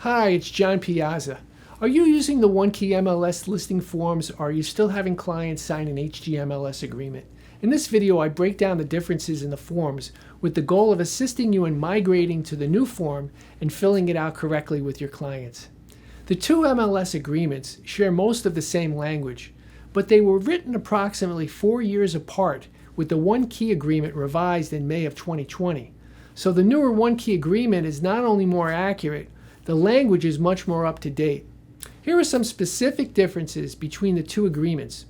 Hi, it's John Piazza. Are you using the OneKey MLS listing forms, or are you still having clients sign an HGMLS agreement? In this video, I break down the differences in the forms with the goal of assisting you in migrating to the new form and filling it out correctly with your clients. The two MLS agreements share most of the same language, but they were written approximately 4 years apart, with the OneKey agreement revised in May of 2020. So the newer OneKey agreement is not only more accurate, the language is much more up to date. Here are some specific differences between the two agreements.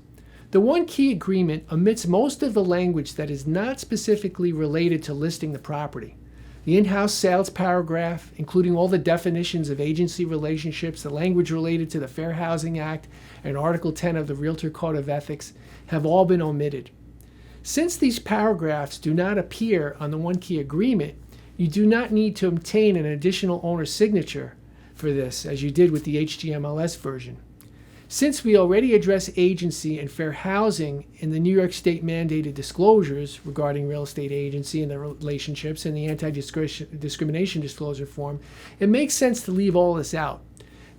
The OneKey agreement omits most of the language that is not specifically related to listing the property. The in-house sales paragraph, including all the definitions of agency relationships, the language related to the Fair Housing Act, and Article 10 of the Realtor Code of Ethics, have all been omitted. Since these paragraphs do not appear on the OneKey agreement, you do not need to obtain an additional owner signature for this, as you did with the HGMLS version. Since we already address agency and fair housing in the New York State mandated disclosures regarding real estate agency and the relationships in the anti-discrimination disclosure form, it makes sense to leave all this out.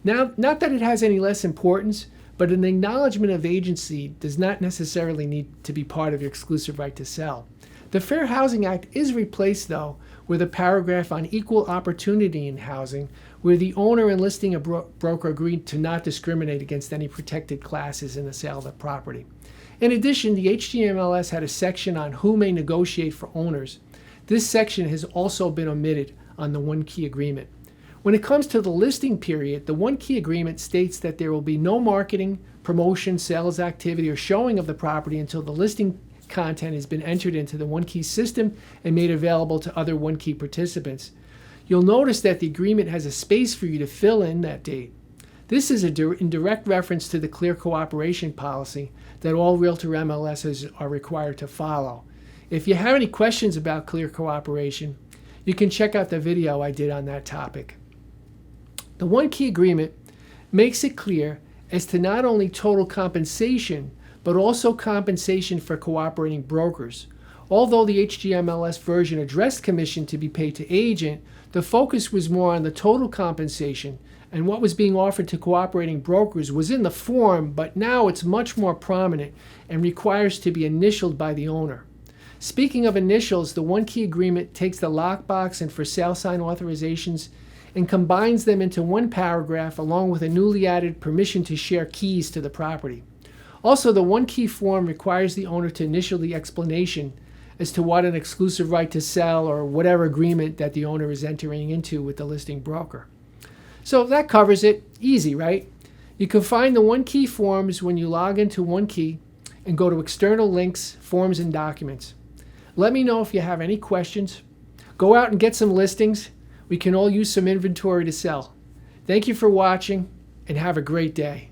Now, not that it has any less importance, but an acknowledgement of agency does not necessarily need to be part of your exclusive right to sell. The Fair Housing Act is replaced, though, with a paragraph on equal opportunity in housing, where the owner and listing broker agreed to not discriminate against any protected classes in the sale of the property. In addition, the HGMLS had a section on who may negotiate for owners. This section has also been omitted on the OneKey agreement. When it comes to the listing period, the OneKey agreement states that there will be no marketing, promotion, sales activity, or showing of the property until the listing content has been entered into the OneKey system and made available to other OneKey participants. You'll notice that the agreement has a space for you to fill in that date. This is in direct reference to the clear cooperation policy that all Realtor MLSs are required to follow. If you have any questions about clear cooperation, you can check out the video I did on that topic. The OneKey agreement makes it clear as to not only total compensation, but also compensation for cooperating brokers. Although the HGMLS version addressed commission to be paid to agent, the focus was more on the total compensation, and what was being offered to cooperating brokers was in the form, but now it's much more prominent and requires to be initialed by the owner. Speaking of initials, the OneKey agreement takes the lockbox and for sale sign authorizations and combines them into one paragraph along with a newly added permission to share keys to the property. Also, the OneKey form requires the owner to initial the explanation as to what an exclusive right to sell or whatever agreement that the owner is entering into with the listing broker. So that covers it. Easy, right? You can find the OneKey forms when you log into OneKey and go to External Links, Forms and Documents. Let me know if you have any questions. Go out and get some listings. We can all use some inventory to sell. Thank you for watching and have a great day.